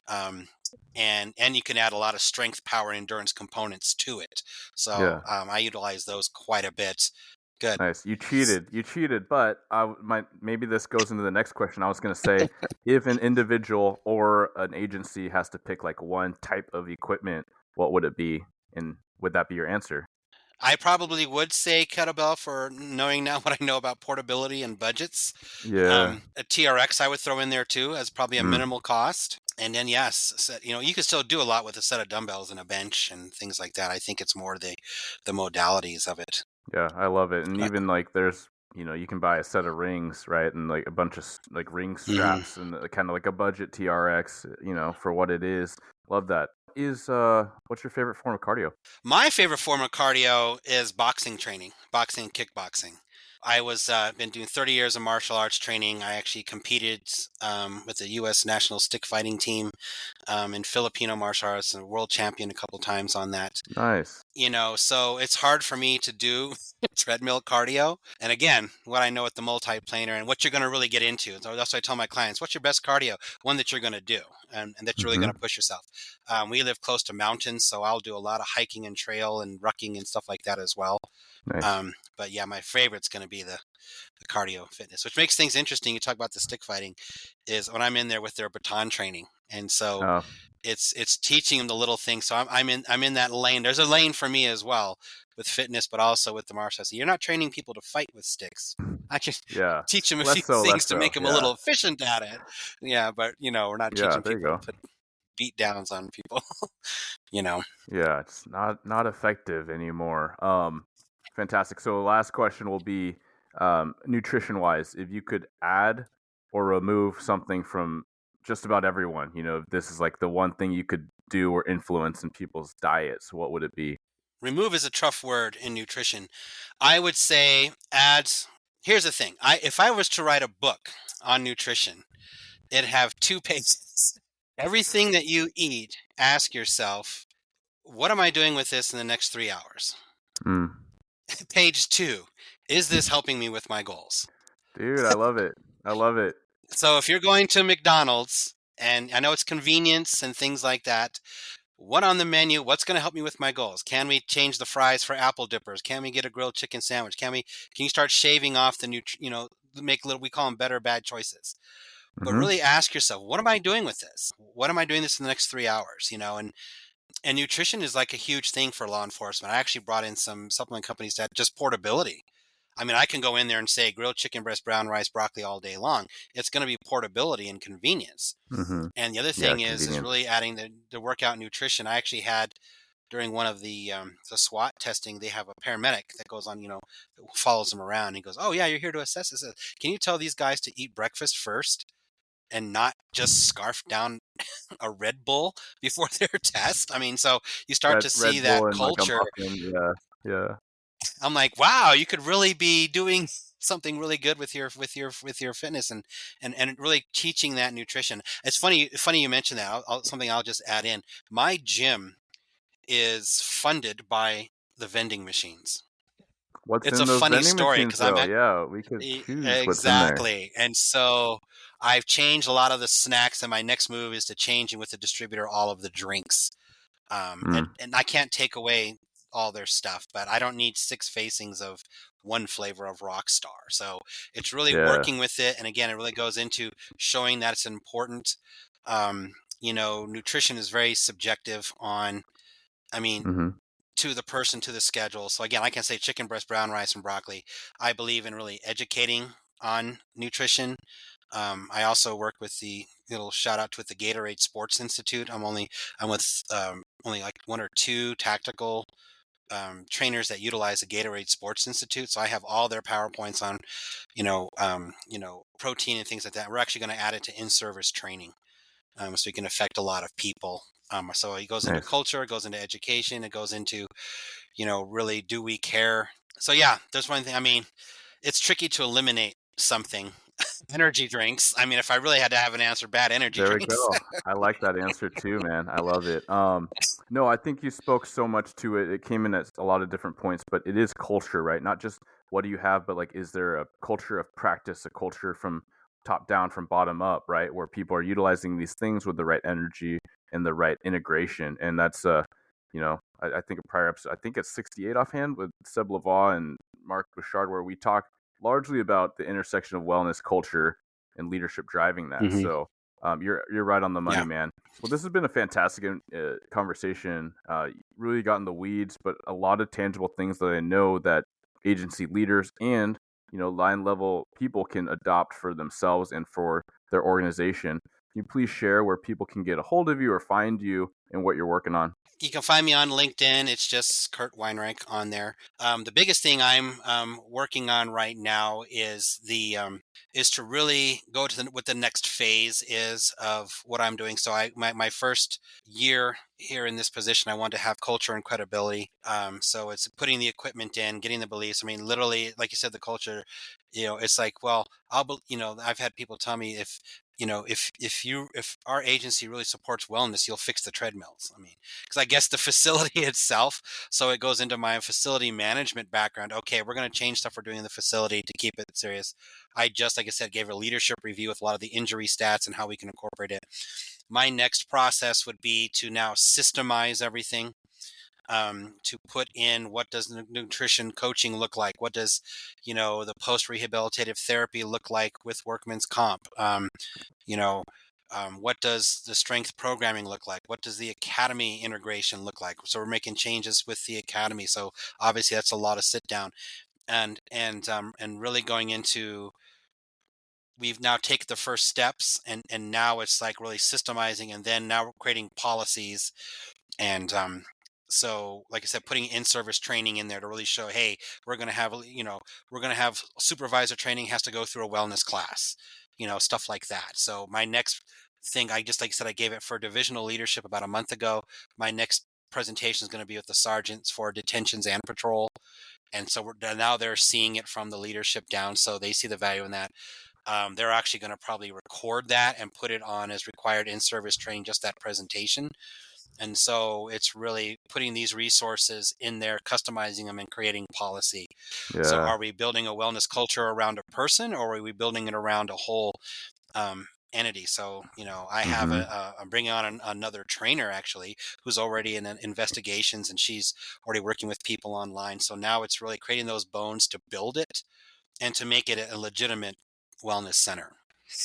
um, and you can add a lot of strength, power, and endurance components to it. So Yeah. I utilize those quite a bit. Good. Nice. You cheated. You cheated, but maybe this goes into the next question. I was going to say, if an individual or an agency has to pick like one type of equipment, what would it be? And would that be your answer? I probably would say kettlebell for knowing now what I know about portability and budgets. Yeah. A TRX I would throw in there too as probably a Mm. minimal cost. And then yes, you can still do a lot with a set of dumbbells and a bench and things like that. I think it's more the modalities of it. Yeah, I love it. And Uh, even like there's you can buy a set of rings, right, and like a bunch of like ring Mhm. straps, and kind of like a budget TRX, for what it is. Love that. Is what's your favorite form of cardio? My favorite form of cardio is boxing training, boxing and kickboxing. I was been doing 30 years of martial arts training. I actually competed with the U.S. national stick fighting team in Filipino martial arts and world champion a couple times on that. Nice. So it's hard for me to do treadmill cardio. And again, what I know with the multiplanar and what you're going to really get into. So that's what I tell my clients, what's your best cardio? One that you're going to do and that you're really going Mm-hmm. to push yourself. We live close to mountains, so I'll do a lot of hiking and trail and rucking and stuff like that as well. Nice. But yeah, my favorite's going to be the cardio fitness, which makes things interesting. You talk about the stick fighting is when I'm in there with their baton training. And so Oh, it's teaching them the little things. So I'm in that lane. There's a lane for me as well with fitness, but also with the martial arts. You're not training people to fight with sticks. I can yeah. teach them a few Less so, things less to so. make them a Yeah. little efficient at it. Yeah, but we're not Yeah. teaching There you people to go. put beat downs on people. you know. Yeah, it's not effective anymore. Fantastic. So the last question will be, nutrition wise, if you could add or remove something from just about everyone, if this is like the one thing you could do or influence in people's diets, what would it be? Remove is a tough word in nutrition. I would say add. Here's the thing. If I was to write a book on nutrition, it'd have 2 pages. Everything that you eat, ask yourself, what am I doing with this in the next 3 hours? Mm. Page 2, is this helping me with my goals? Dude, I love it. I love it. So if you're going to McDonald's, and I know it's convenience and things like that, what on the menu, what's going to help me with my goals? Can we change the fries for apple dippers? Can we get a grilled chicken sandwich? Can you start shaving off make little, we call them better bad choices. But Mm-hmm. really ask yourself, what am I doing with this? What am I doing this in the next 3 hours? And nutrition is like a huge thing for law enforcement. I actually brought in some supplement companies that just portability. I mean, I can go in there and say grilled chicken breast, brown rice, broccoli all day long. It's going to be portability and convenience. Mm-hmm. And the other Yeah, thing is convenience. really adding the workout nutrition. I actually had during one of the SWAT testing, they have a paramedic that goes on, follows them around. He goes, "Oh yeah, you're here to assess this. Can you tell these guys to eat breakfast first and not just scarf down a Red Bull before their test?" I mean, so you start to see Red that Bull and like a culture. muffin. Yeah. Yeah. I'm like, wow, you could really be doing something really good with your fitness and really teaching that nutrition. It's funny you mentioned that. Something I'll just add in. My gym is funded by the vending machines. What's It's in a those funny vending story machines because I'm though? at Yeah, we could choose what's in there. exactly, and so I've changed a lot of the snacks, and my next move is to change in with the distributor all of the drinks. Mm. And I can't take away all their stuff, but I don't need six facings of one flavor of Rockstar. So it's really Yeah. working with it, and again, it really goes into showing that it's important. Nutrition is very subjective on. I mean, Mhm. to the person, to the schedule. So again, I can say chicken breast, brown rice, and broccoli. I believe in really educating on nutrition. I also work with the little shout out with the Gatorade Sports Institute. I'm with only like one or two tactical trainers that utilize the Gatorade Sports Institute. So I have all their PowerPoints on, protein and things like that. We're actually going to add it to in-service training, so we can affect a lot of people. So it goes into Nice. culture, it goes into education, it goes into, really, do we care? So yeah, there's one thing. I mean, it's tricky to eliminate something. Energy drinks. I mean, if I really had to have an answer, bad energy There we drinks. go. I like that answer too, man. I love it. No, I think you spoke so much to it. It came in at a lot of different points, but it is culture, right? Not just what do you have, but like, is there a culture of practice, a culture from top down, from bottom up, right? Where people are utilizing these things with the right energy and the right integration. And that's, I think a prior episode, I think it's 68 offhand with Seb Lavaw and Mark Bouchard, where we talk largely about the intersection of wellness, culture, and leadership driving that. hmm So you're right on the money, Yeah. man. Well, this has been a fantastic conversation. Really got in the weeds, but a lot of tangible things that I know that agency leaders and line level people can adopt for themselves and for their organization. Can you please share where people can get a hold of you or find you and what you're working on? You can find me on LinkedIn. It's just Kurt Weinreich on there. The biggest thing I'm working on right now is is to really go to what the next phase is of what I'm doing. So my first year here in this position, I wanted to have culture and credibility. So it's putting the equipment in, getting the beliefs. I mean, literally, like you said, the culture. It's like, well, I've had people tell me if our agency really supports wellness, you'll fix the treadmills. I mean, because I guess the facility itself, so it goes into my facility management background. Okay, we're going to change stuff we're doing in the facility to keep it serious. I just, like I said, gave a leadership review with a lot of the injury stats and how we can incorporate it. My next process would be to now systemize everything, to put in what does nutrition coaching look like? What does, the post-rehabilitative therapy look like with workman's comp? What does the strength programming look like? What does the academy integration look like? So we're making changes with the academy. So obviously that's a lot of sit down and really going into, we've now taken the first steps and now it's like really systemizing, and then now we're creating policies. And so like I said, putting in-service training in there to really show, hey, we're going to have, supervisor training has to go through a wellness class, stuff like that. So my next thing, like I said, I gave it for divisional leadership about a month ago. My next presentation is going to be with the sergeants for detentions and patrol. And so now they're seeing it from the leadership down. So they see the value in that. They're actually going to probably record that and put it on as required in-service training, just that presentation. And so it's really putting these resources in there, customizing them, and creating policy. So Yeah. are we building a wellness culture around a person, or are we building it around a whole entity? So, I have Mm-hmm. I'm bringing on another trainer actually who's already in investigations, and she's already working with people online. So now it's really creating those bones to build it and to make it a legitimate wellness center.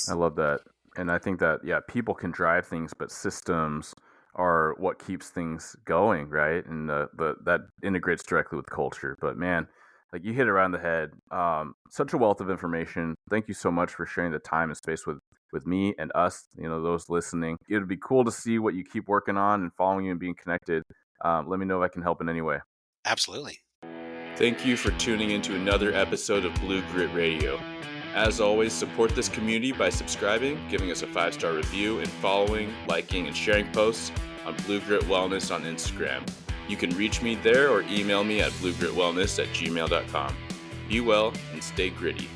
I love that. And I think that, yeah, people can drive things, but systems are what keeps things going, right? And that integrates directly with culture. But man, like you hit it around the head. Such a wealth of information. Thank you so much for sharing the time and space with me and us, those listening. It would be cool to see what you keep working on and following you and being connected. Let me know if I can help in any way. Absolutely. Thank you for tuning into another episode of Blue Grit Radio. As always, support this community by subscribing, giving us a 5-star review, and following, liking, and sharing posts on Blue Grit Wellness on Instagram. You can reach me there or email me at bluegritwellness@gmail.com. Be well and stay gritty.